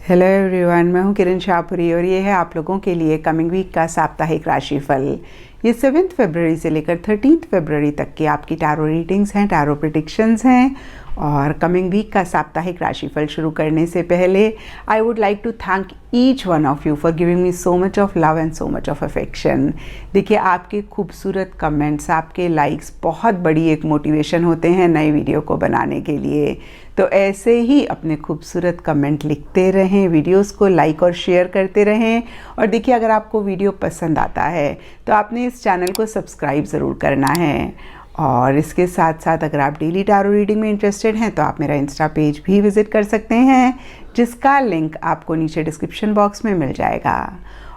Hello everyone, मैं हूं किरण शाहपुरी और ये है आप लोगों के लिए कमिंग वीक का साप्ताहिक राशिफल। ये 7 फरवरी से लेकर 13 फरवरी तक की आपकी टैरो रीडिंग्स हैं, टैरो प्रेडिक्शंस हैं। और कमिंग वीक का साप्ताहिक राशिफल शुरू करने से पहले I would like to thank each one of you for giving me so much of love and so much of affection. देखिए, आपके खूबसूरत कमेंट्स, आपके लाइक्स बहुत बड़ी एक मोटिवेशन होते हैं नई वीडियो को बनाने के लिए। तो ऐसे ही अपने खूबसूरत कमेंट लिखते रहें, वीडियोस को लाइक और शेयर करते रहें। और देखिए, अगर आपको वीडियो पसंद आता है तो आपने इस चैनल को सब्सक्राइब ज़रूर करना है। और इसके साथ साथ अगर आप डेली टैरो रीडिंग में इंटरेस्टेड हैं तो आप मेरा इंस्टा पेज भी विज़िट कर सकते हैं, जिसका लिंक आपको नीचे डिस्क्रिप्शन बॉक्स में मिल जाएगा।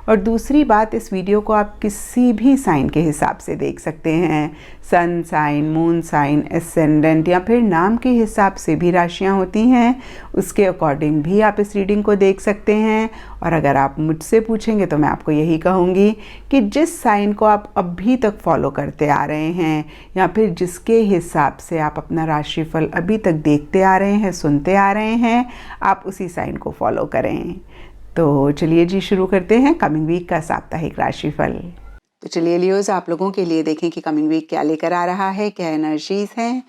और दूसरी बात, इस वीडियो को आप किसी भी साइन के हिसाब से देख सकते हैं। Sun sign, moon sign, ascendant या फिर नाम के हिसाब से भी राशियां होती हैं, उसके अकॉर्डिंग भी आप इस रीडिंग को देख सकते हैं। और अगर आप मुझसे पूछेंगे तो मैं आपको यही कहूँगी कि जिस साइन को आप अभी तक फॉलो करते आ रहे हैं या फिर जिसके हिसाब से आप अपना राशिफल अभी तक देखते आ रहे हैं, सुनते आ रहे हैं, आप उसी साइन को फॉलो करें। तो चलिए जी, शुरू करते हैं कमिंग वीक का साप्ताहिक राशिफल। तो चलिए लियोज, आप लोगों के लिए देखें कि कमिंग वीक क्या लेकर आ रहा है, क्या एनर्जीज हैं।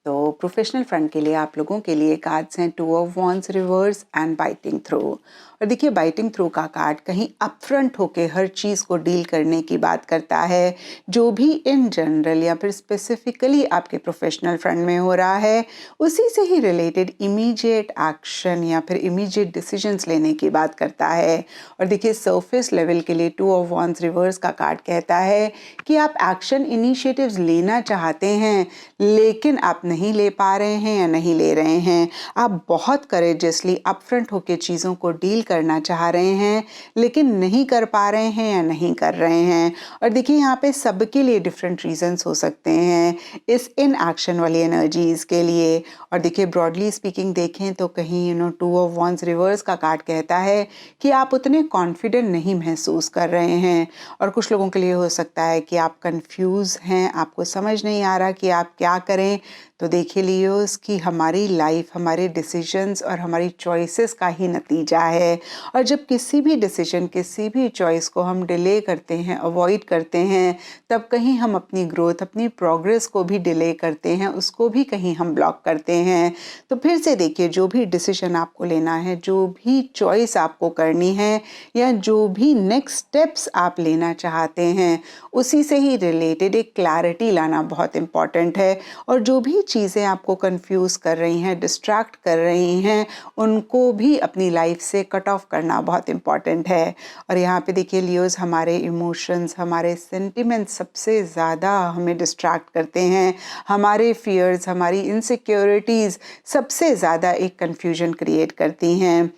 तो प्रोफेशनल फ्रंट के लिए आप लोगों के लिए कार्ड्स हैं 2 of wands reverse and biting through. और देखिए, बाइटिंग थ्रू का कार्ड कहीं अपफ्रंट होके हर चीज़ को डील करने की बात करता है। जो भी इन जनरल या फिर स्पेसिफिकली आपके प्रोफेशनल फ्रंट में हो रहा है, उसी से ही रिलेटेड इमीडिएट एक्शन या फिर इमीडिएट डिसीजंस लेने की बात करता है। और देखिए, सरफेस लेवल के लिए 2 ऑफ वॉन्ड्स रिवर्स का कार्ड कहता है कि आप एक्शन इनिशिएटिव्स लेना चाहते हैं, लेकिन आप नहीं ले पा रहे हैं या नहीं ले रहे हैं। आप बहुत करेजियसली अपफ्रंट होके चीज़ों को डील करना चाह रहे हैं, लेकिन नहीं कर पा रहे हैं या नहीं कर रहे हैं। और देखिए, यहाँ पे सबके लिए डिफरेंट रीजंस हो सकते हैं इस इन एक्शन वाली एनर्जीज के लिए। और देखिए, ब्रॉडली स्पीकिंग देखें तो कहीं 2 ऑफ वॉन्ड्स रिवर्स का कार्ड कहता है कि आप उतने कॉन्फिडेंट नहीं महसूस कर रहे हैं। और कुछ लोगों के लिए हो सकता है कि आप कंफ्यूज हैं, आपको समझ नहीं आ रहा कि आप क्या करें। तो देखिए लियोस कि हमारी लाइफ हमारे डिसीजंस और हमारी चॉइसेस का ही नतीजा है। और जब किसी भी डिसीजन, किसी भी चॉइस को हम डिले करते हैं, अवॉइड करते हैं, तब कहीं हम अपनी ग्रोथ, अपनी प्रोग्रेस को भी डिले करते हैं, उसको भी कहीं हम ब्लॉक करते हैं। तो फिर से देखिए, जो भी डिसीजन आपको लेना है, जो भी चॉइस आपको करनी है या जो भी नेक्स्ट स्टेप्स आप लेना चाहते हैं, उसी से ही रिलेटेड एक क्लैरिटी लाना बहुत इम्पॉर्टेंट है। और जो भी चीज़ें आपको कंफ्यूज कर रही हैं, डिस्ट्रैक्ट कर रही हैं, उनको भी अपनी लाइफ से कट ऑफ करना बहुत इम्पॉर्टेंट है। और यहाँ पे देखिए लियोज, हमारे इमोशंस, हमारे सेंटिमेंट्स सबसे ज़्यादा हमें डिस्ट्रैक्ट करते हैं। हमारे फियर्स, हमारी इनसिक्योरिटीज़ सबसे ज़्यादा एक कन्फ्यूजन क्रिएट करती हैं।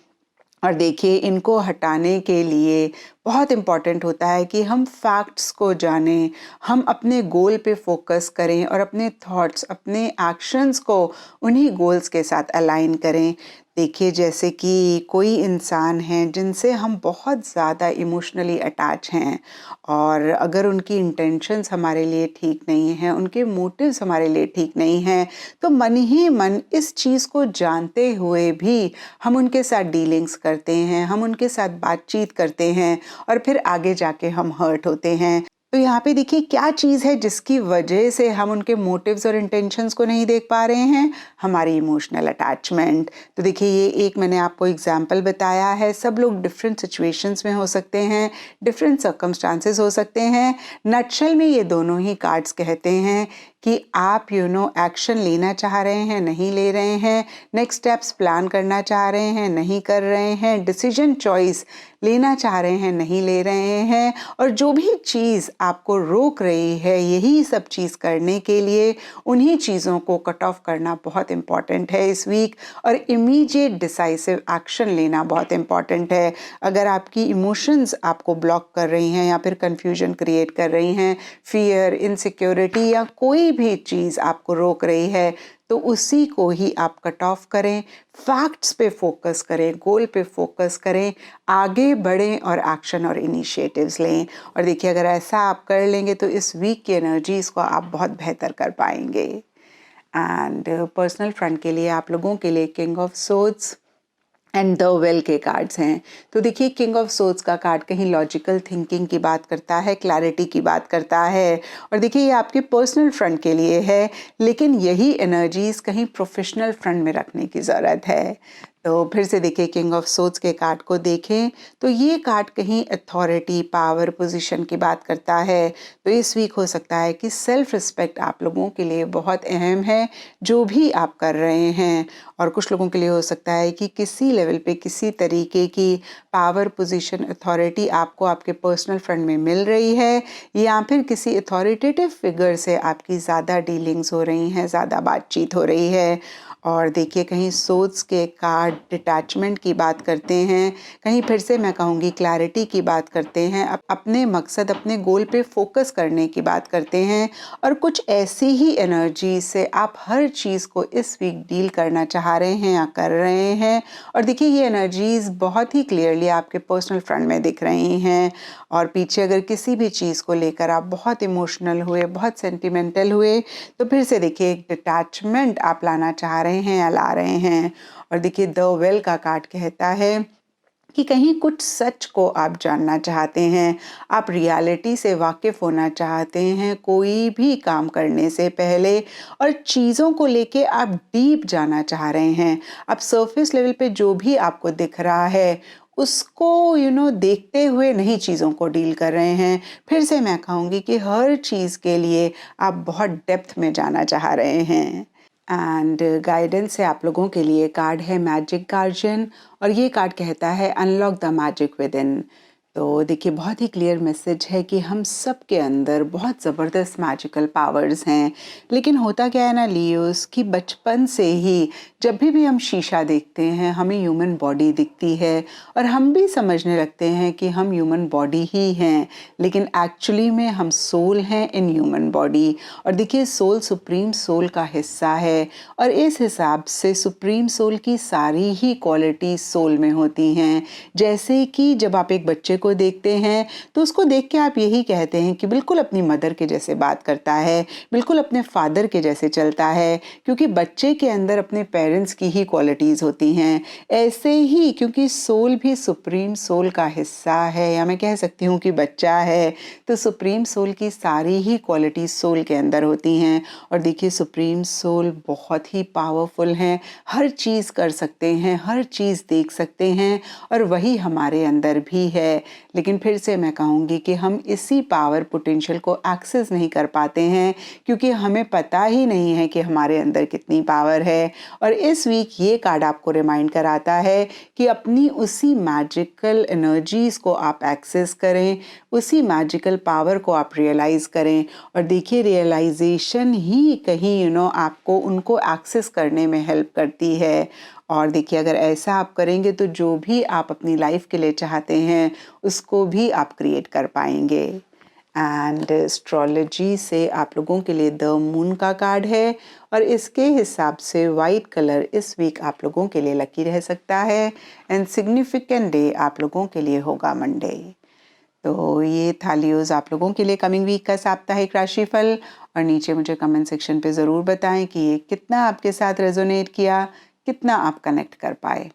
और देखिए, इनको हटाने के लिए बहुत इम्पॉर्टेंट होता है कि हम फैक्ट्स को जानें, हम अपने गोल पे फोकस करें और अपने थॉट्स, अपने एक्शंस को उन्हीं गोल्स के साथ अलाइन करें। देखिए, जैसे कि कोई इंसान है जिनसे हम बहुत ज़्यादा इमोशनली अटैच हैं, और अगर उनकी इंटेंशंस हमारे लिए ठीक नहीं हैं, उनके मोटिव्स हमारे लिए ठीक नहीं हैं, तो मन ही मन इस चीज़ को जानते हुए भी हम उनके साथ डीलिंग्स करते हैं, हम उनके साथ बातचीत करते हैं और फिर आगे जाके हम हर्ट होते हैं। तो यहाँ पे देखिए, क्या चीज़ है जिसकी वजह से हम उनके मोटिव्स और इंटेंशंस को नहीं देख पा रहे हैं? हमारी इमोशनल अटैचमेंट। तो देखिए, ये एक मैंने आपको एग्जाम्पल बताया है। सब लोग डिफरेंट सिचुएशंस में हो सकते हैं, डिफरेंट सर्कमस्टांसेस हो सकते हैं। नटशल में ये दोनों ही कार्ड्स कहते हैं कि आप एक्शन लेना चाह रहे हैं, नहीं ले रहे हैं, नेक्स्ट स्टेप्स प्लान करना चाह रहे हैं, नहीं कर रहे हैं, डिसीजन चॉइस लेना चाह रहे हैं, नहीं ले रहे हैं। और जो भी चीज़ आपको रोक रही है यही सब चीज़ करने के लिए, उन्हीं चीज़ों को कट ऑफ करना बहुत इम्पॉर्टेंट है इस वीक। और इमीडिएट डिसाइसिव एक्शन लेना बहुत इम्पॉर्टेंट है। अगर आपकी इमोशंस आपको ब्लॉक कर रही हैं या फिर कन्फ्यूजन क्रिएट कर रही हैं, फियर, इनसिक्योरिटी या कोई भी चीज़ आपको रोक रही है, तो उसी को ही आप कट ऑफ करें, फैक्ट्स पे फोकस करें, गोल पे फोकस करें, आगे बढ़ें और एक्शन और इनिशिएटिव्स लें। और देखिए, अगर ऐसा आप कर लेंगे तो इस वीक की एनर्जीज को आप बहुत बेहतर कर पाएंगे। एंड पर्सनल फ्रंट के लिए आप लोगों के लिए king of swords, and the well के कार्ड्स हैं। तो देखिए किंग ऑफ सोर्ड्स का कार्ड कहीं लॉजिकल थिंकिंग की बात करता है, क्लैरिटी की बात करता है, और देखिए ये आपके पर्सनल फ्रंट के लिए है, लेकिन यही एनर्जीज कहीं प्रोफेशनल फ्रंट में रखने की ज़रूरत है। तो फिर से देखिए किंग ऑफ सोर्ड्स के कार्ड को देखें तो ये कार्ड कहीं अथॉरिटी, पावर, पोजीशन की बात करता है। तो इस वीक हो सकता है कि सेल्फ रिस्पेक्ट आप लोगों के लिए बहुत अहम है, जो भी आप कर रहे हैं। और कुछ लोगों के लिए हो सकता है कि किसी लेवल पे किसी तरीके की पावर, पोजीशन, अथॉरिटी आपको आपके पर्सनल फ्रंट में मिल रही है, या फिर किसी अथॉरिटेटिव फिगर से आपकी ज़्यादा डीलिंग्स हो रही हैं, ज़्यादा बातचीत हो रही है। और देखिए कहीं सोर्ड्स के कार्ड डिटैचमेंट की बात करते हैं, कहीं फिर से मैं कहूँगी क्लैरिटी की बात करते हैं, अपने मकसद, अपने गोल पे फोकस करने की बात करते हैं। और कुछ ऐसी ही एनर्जी से आप हर चीज़ को इस वीक डील करना चाह रहे हैं या कर रहे हैं। और देखिए ये एनर्जीज बहुत ही क्लियरली आपके पर्सनल फ्रंट में दिख रही हैं। और पीछे अगर किसी भी चीज़ को लेकर आप बहुत इमोशनल हुए, बहुत सेंटिमेंटल हुए, तो फिर से देखिए एक डिटैचमेंट आप लाना चाह रहे हैं या ला रहे हैं। और देखिए द वेल का कार्ड कहता है कि कहीं कुछ सच को आप जानना चाहते हैं, आप रियलिटी से वाकिफ़ होना चाहते हैं कोई भी काम करने से पहले, और चीज़ों को लेके आप डीप जाना चाह रहे हैं। आप सरफेस लेवल पे जो भी आपको दिख रहा है उसको देखते हुए नहीं चीज़ों को डील कर रहे हैं। फिर से मैं कहूँगी कि हर चीज़ के लिए आप बहुत डेप्थ में जाना चाह रहे हैं। एंड गाइडेंस से आप लोगों के लिए कार्ड है मैजिक गार्जियन, और ये कार्ड कहता है unlock the magic with in. तो देखिए बहुत ही क्लियर मैसेज है कि हम सब के अंदर बहुत ज़बरदस्त मैजिकल पावर्स हैं। लेकिन होता क्या है ना लियोस, कि बचपन से ही जब भी हम शीशा देखते हैं हमें ह्यूमन बॉडी दिखती है, और हम भी समझने लगते हैं कि हम ह्यूमन बॉडी ही हैं, लेकिन एक्चुअली में हम सोल हैं इन ह्यूमन बॉडी। और देखिए सोल सुप्रीम सोल का हिस्सा है, और इस हिसाब से सुप्रीम सोल की सारी ही क्वालिटी सोल में होती हैं। जैसे कि जब आप एक बच्चे को देखते हैं तो उसको देख के आप यही कहते हैं कि बिल्कुल अपनी मदर के जैसे बात करता है, बिल्कुल अपने फादर के जैसे चलता है, क्योंकि बच्चे के अंदर अपने पेरेंट्स की ही क्वालिटीज़ होती हैं। ऐसे ही क्योंकि सोल भी सुप्रीम सोल का हिस्सा है, या मैं कह सकती हूँ कि बच्चा है, तो सुप्रीम सोल की सारी ही क्वालिटी सोल के अंदर होती हैं। और देखिए सुप्रीम सोल बहुत ही पावरफुल हैं, हर चीज़ कर सकते हैं, हर चीज़ देख सकते हैं, और वही हमारे अंदर भी है। लेकिन फिर से मैं कहूँगी कि हम इसी पावर पोटेंशियल को एक्सेस नहीं कर पाते हैं, क्योंकि हमें पता ही नहीं है कि हमारे अंदर कितनी पावर है। और इस वीक ये कार्ड आपको रिमाइंड कराता है कि अपनी उसी मैजिकल एनर्जीज को आप एक्सेस करें, उसी मैजिकल पावर को आप रियलाइज़ करें। और देखिए रियलाइजेशन ही कहीं आपको उनको एक्सेस करने में हेल्प करती है। और देखिए अगर ऐसा आप करेंगे तो जो भी आप अपनी लाइफ के लिए चाहते हैं उसको भी आप क्रिएट कर पाएंगे। एंड एस्ट्रोलॉजी से आप लोगों के लिए द मून का कार्ड है, और इसके हिसाब से वाइट कलर इस वीक आप लोगों के लिए लकी रह सकता है। एंड सिग्निफिकेंट डे आप लोगों के लिए होगा मंडे। तो ये था लियोज़ आप लोगों के लिए कमिंग वीक का साप्ताहिक राशिफल। और नीचे मुझे कमेंट सेक्शन पे ज़रूर बताएं कि ये कितना आपके साथ रेजोनेट किया, कितना आप कनेक्ट कर पाए।